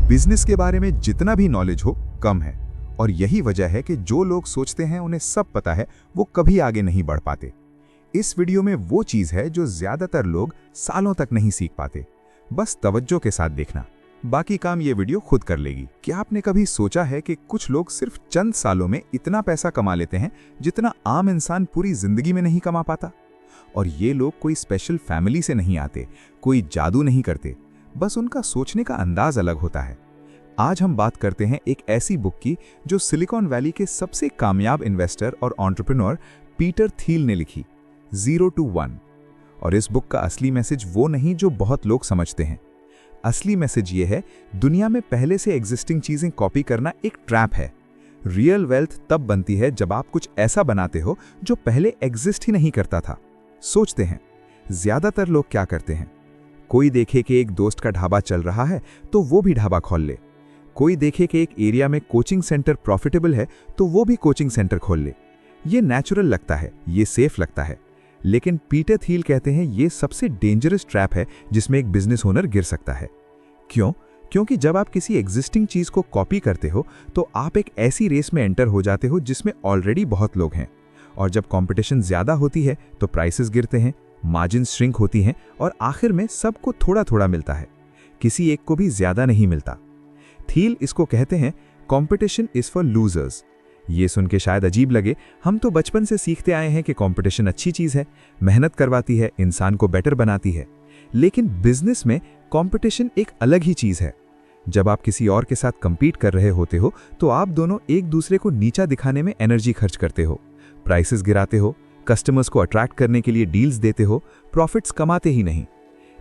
Business के बारे में जितना भी नॉलेज हो कम है, और यही वजह है कि जो लोग सोचते हैं उन्हें सब पता है वो कभी आगे नहीं बढ़ पाते। इस वीडियो में वो चीज़ है जो ज़्यादातर लोग सालों तक नहीं सीख पाते। बस तवज्जो के साथ देखना, बाकी काम ये वीडियो खुद कर लेगी। क्या आपने कभी सोचा है कि कुछ लोग सिर्फ चंद सालों में इतना पैसा कमा लेते हैं जितना आम इंसान पूरी जिंदगी में नहीं कमा पाता? और ये लोग कोई स्पेशल फैमिली से नहीं आते, कोई जादू नहीं करते, बस उनका सोचने का अंदाज अलग होता है। आज हम बात करते हैं एक ऐसी बुक की जो सिलिकॉन वैली के सबसे कामयाब इन्वेस्टर और एंटरप्रेन्योर पीटर थील ने लिखी, 0 to 1। और इस बुक का असली मैसेज वो नहीं जो बहुत लोग समझते हैं। असली मैसेज ये है, दुनिया में पहले से एग्जिस्टिंग चीजें कॉपी करना एक ट्रैप है। रियल वेल्थ तब बनती है जब आप कुछ ऐसा बनाते हो जो पहले एग्जिस्ट ही नहीं करता था। सोचते हैं, ज्यादातर लोग क्या करते हैं? कोई देखे कि एक दोस्त का ढाबा चल रहा है तो वो भी ढाबा खोल ले। कोई देखे कि एक एरिया में कोचिंग सेंटर प्रॉफिटेबल है तो वो भी कोचिंग सेंटर खोल ले। ये नेचुरल लगता है, ये सेफ लगता है, लेकिन पीटर थील कहते हैं ये सबसे डेंजरस ट्रैप है जिसमें एक बिजनेस ओनर गिर सकता है। क्यों? क्योंकि जब आप किसी एग्जिस्टिंग चीज को कॉपी करते हो तो आप एक ऐसी रेस में एंटर हो जाते हो जिसमें ऑलरेडी बहुत लोग हैं, और जब कंपटीशन ज्यादा होती है तो प्राइसेस गिरते हैं, मार्जिन श्रिंक होती हैं, और आखिर में सबको थोड़ा थोड़ा मिलता है, किसी एक को भी ज्यादा नहीं मिलता। थील इसको कहते हैं कंपटीशन इज फॉर लूजर्स। ये सुन के शायद अजीब लगे, हम तो बचपन से सीखते आए हैं कि कंपटीशन अच्छी चीज है, मेहनत करवाती है, इंसान को बेटर बनाती है। लेकिन बिजनेस में कंपटीशन एक अलग ही चीज है। जब आप किसी और के साथ कंपीट कर रहे होते हो तो आप दोनों एक दूसरे को नीचा दिखाने में एनर्जी खर्च करते हो, प्राइसेस गिराते हो, कस्टमर्स को अट्रैक्ट करने के लिए डील्स देते हो, प्रॉफिट्स कमाते ही नहीं।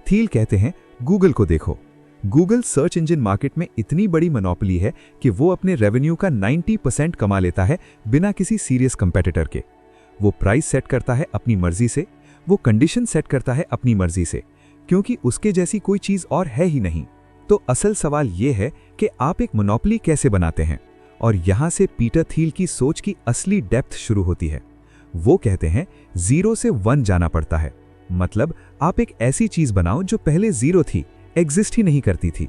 थील कहते हैं गूगल को देखो, गूगल सर्च इंजन मार्केट में इतनी बड़ी मोनोपोली है कि वो अपने रेवेन्यू का 90% कमा लेता है बिना किसी सीरियस कंपेटिटर के। वो प्राइस सेट करता है अपनी मर्जी से, वो कंडीशन सेट करता है अपनी मर्जी से, क्योंकि उसके जैसी कोई चीज और है ही नहीं। तो असल सवाल ये है कि आप एक मोनोपोली कैसे बनाते हैं, और यहां से पीटर थील की सोच की असली डेप्थ शुरू होती है। वो कहते हैं 0 से 1 जाना पड़ता है। मतलब आप एक ऐसी चीज बनाओ जो पहले 0 थी, एग्जिस्ट ही नहीं करती थी।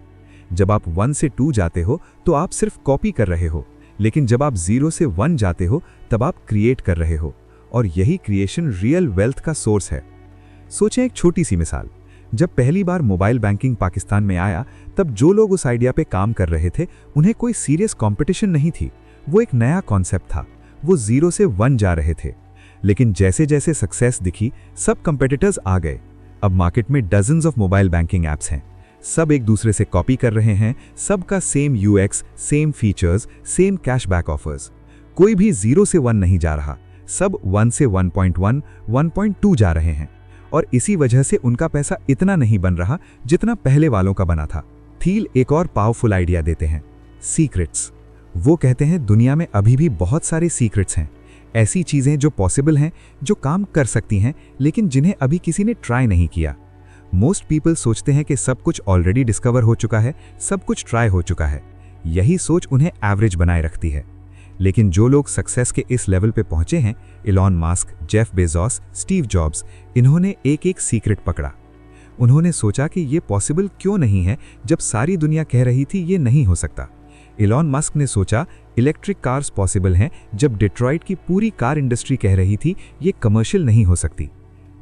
जब आप 1 से 2 जाते हो तो आप सिर्फ कॉपी कर रहे हो, लेकिन जब आप 0 से 1 जाते हो तब आप क्रिएट कर रहे हो, और यही क्रिएशन रियल वेल्थ का सोर्स है। सोचें एक छोटी सी मिसाल, जब पहली बार मोबाइल बैंकिंग पाकिस्तान में आया तब जो लोग उस आइडिया पे काम कर रहे थे उन्हें कोई सीरियस कंपटीशन नहीं थी, वो एक नया कॉन्सेप्ट था, वो 0 से 1 जा रहे थे। लेकिन जैसे जैसे सक्सेस दिखी सब कंपेटिटर्स आ गए। अब मार्केट में dozens of mobile banking apps हैं, सब एक दूसरे से कॉपी कर रहे हैं, सबका same UX, same features, same cashback offers. कोई भी 0 से 1 नहीं जा रहा, सब 1 से 1.1, 1.2 जा रहे हैं, और इसी वजह से उनका पैसा इतना नहीं बन रहा जितना पहले वालों का बना था। थील एक और पावरफुल आइडिया देते हैं, सीक्रेट्स। वो कहते हैं दुनिया में अभी भी बहुत सारे सीक्रेट्स हैं, ऐसी चीजें जो पॉसिबल हैं, जो काम कर सकती हैं, लेकिन जिन्हें अभी किसी ने ट्राई नहीं किया। मोस्ट पीपल सोचते हैं कि सब कुछ ऑलरेडी डिस्कवर हो चुका है, सब कुछ ट्राई हो चुका है। यही सोच उन्हें एवरेज बनाए रखती है। लेकिन जो लोग सक्सेस के इस लेवल पे पहुंचे हैं, Elon Musk, Jeff Bezos, Steve jobs, इन्होंने एक एक सीक्रेट पकड़ा। उन्होंने सोचा कि ये पॉसिबल क्यों नहीं है जब सारी दुनिया कह रही थी ये नहीं हो सकता। इलॉन मस्क ने सोचा इलेक्ट्रिक कार्स पॉसिबल हैं जब डिट्रॉइट की पूरी कार इंडस्ट्री कह रही थी ये कमर्शियल नहीं हो सकती।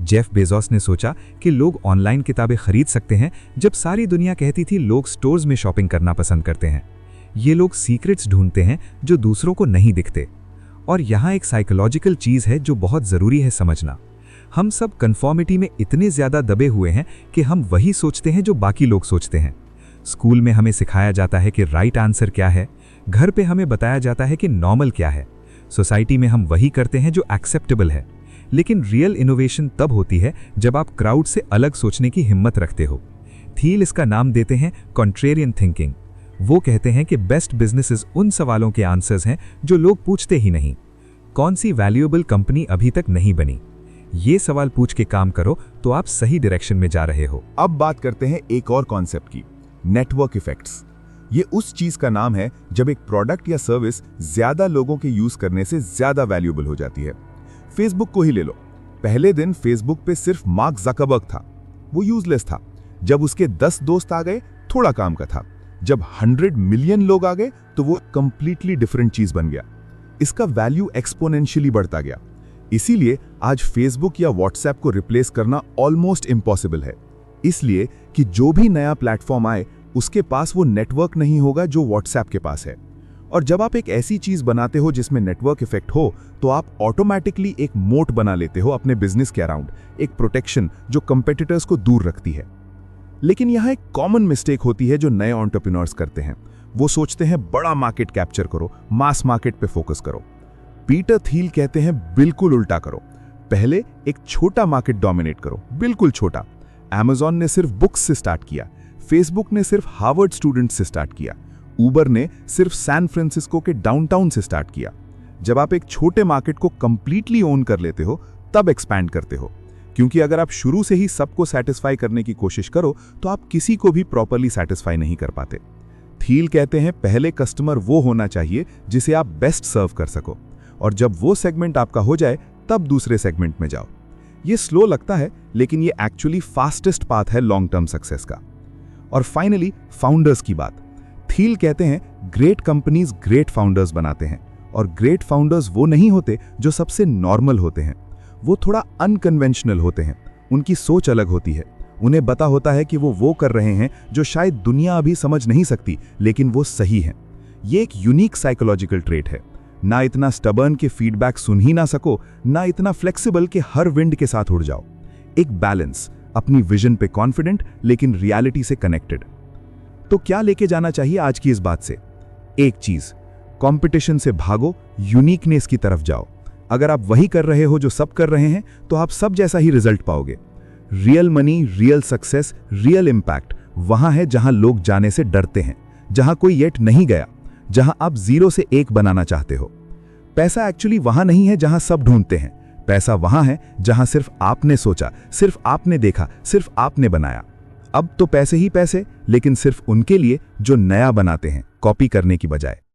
जेफ बेजोस ने सोचा कि लोग ऑनलाइन किताबें खरीद सकते हैं जब सारी दुनिया कहती थी लोग स्टोर्स में शॉपिंग करना पसंद करते हैं। ये लोग सीक्रेट्स ढूंढते हैं जो दूसरों को नहीं दिखते। और यहाँ एक साइकोलॉजिकल चीज है जो बहुत जरूरी है समझना। हम सब कन्फॉर्मिटी में इतने ज्यादा दबे हुए हैं कि हम वही सोचते हैं जो बाकी लोग सोचते हैं। स्कूल में हमें सिखाया जाता है कि राइट आंसर क्या है, घर पे हमें बताया जाता है कि नॉर्मल क्या है, सोसाइटी में हम वही करते हैं जो एक्सेप्टेबल है। लेकिन रियल इनोवेशन तब होती है जब आप क्राउड से अलग सोचने की हिम्मत रखते हो। थील इसका नाम देते हैं कॉन्ट्रेरियन थिंकिंग। वो कहते हैं कि बेस्ट बिजनेसेस उन सवालों के आंसर्स हैं जो लोग पूछते ही नहीं। कौन सी वैल्यूएबल कंपनी अभी तक नहीं बनी? ये सवाल पूछ के काम करो तो आप सही डायरेक्शन में जा रहे हो। अब बात करते हैं एक और कॉन्सेप्ट की, नेटवर्क इफेक्ट्स। ये उस चीज का नाम है जब एक प्रोडक्ट या सर्विस ज्यादा लोगों के यूज करने से ज्यादा वैल्यूएबल हो जाती है। फेसबुक को ही ले लो, पहले दिन फेसबुक पे सिर्फ मार्क ज़करबर्ग था, वो यूजलेस था। जब उसके 10 दोस्त आ गए, थोड़ा काम का था, जब 100 मिलियन लोग आ गए तो वो कंप्लीटली डिफरेंट चीज बन गया। इसका वैल्यू एक्सपोनेंशियली बढ़ता गया। इसीलिए आज फेसबुक या व्हाट्सएप को रिप्लेस करना ऑलमोस्ट इम्पॉसिबल है, इसलिए कि जो भी नया प्लेटफॉर्म आए उसके पास वो नेटवर्क नहीं होगा जो व्हाट्सएप के पास है। और जब आप एक ऐसी चीज बनाते हो जिसमें नेटवर्क इफेक्ट हो, तो आप ऑटोमेटिकली एक मोट बना लेते हो अपने बिजनेस के अराउंड, एक प्रोटेक्शन जो कंपेटिटर्स को दूर रखती है। लेकिन यहाँ एक कॉमन मिस्टेक होती है जो नए एंटरप्रेन्योर्स करते हैं। वो सोचते हैं बड़ा मार्केट कैप्चर करो, मास मार्केट पे फोकस करो। पीटर थील कहते हैं बिल्कुल उल्टा करो, पहले एक छोटा मार्केट डोमिनेट करो, बिल्कुल छोटा। Amazon ने सिर्फ बुक्स से स्टार्ट किया, फेसबुक ने सिर्फ हार्वर्ड स्टूडेंट्स से स्टार्ट किया, उबर ने सिर्फ सैन फ्रांसिस्को के डाउनटाउन से स्टार्ट किया। जब आप एक छोटे मार्केट को कंप्लीटली ओन कर लेते हो तब एक्सपैंड करते हो, क्योंकि अगर आप शुरू से ही सबको सेटिस्फाई करने की कोशिश करो तो आप किसी को भी प्रॉपरली सेटिस्फाई नहीं कर पाते। थील कहते हैं पहले कस्टमर वो होना चाहिए जिसे आप बेस्ट सर्व कर सको, और जब वो सेगमेंट आपका हो जाए तब दूसरे सेगमेंट में जाओ। ये स्लो लगता है लेकिन ये एक्चुअली फास्टेस्ट पाथ है लॉन्ग टर्म सक्सेस का। और फाइनली फाउंडर्स की बात। थील कहते हैं ग्रेट कंपनीज ग्रेट फाउंडर्स बनाते हैं, और ग्रेट फाउंडर्स वो नहीं होते जो सबसे नॉर्मल होते हैं, वो थोड़ा अनकन्वेंशनल होते हैं। उनकी सोच अलग होती है, उन्हें पता होता है कि वो कर रहे हैं जो शायद दुनिया अभी समझ नहीं सकती, लेकिन वो सही है। ये एक यूनिक साइकोलॉजिकल ट्रेट है, ना इतना स्टबर्न के फीडबैक सुन ही ना सको, ना इतना फ्लेक्सिबल के हर विंड के साथ उड़ जाओ। एक बैलेंस, अपनी विजन पे कॉन्फिडेंट लेकिन रियलिटी से कनेक्टेड। तो क्या लेके जाना चाहिए आज की इस बात से? एक चीज, कंपटीशन से भागो, यूनिकनेस की तरफ जाओ। अगर आप वही कर रहे हो जो सब कर रहे हैं तो आप सब जैसा ही रिजल्ट पाओगे। Real money, real success, real impact वहां है जहां लोग जाने से डरते हैं, जहां कोई येट नहीं गया, जहां आप 0 से 1 बनाना चाहते हो। पैसा एक्चुअली वहां नहीं है जहां सब ढूंढते हैं, पैसा वहां है जहां सिर्फ आपने सोचा, सिर्फ आपने देखा, सिर्फ आपने बनाया। अब तो पैसे ही पैसे, लेकिन सिर्फ उनके लिए जो नया बनाते हैं, कॉपी करने की बजाय।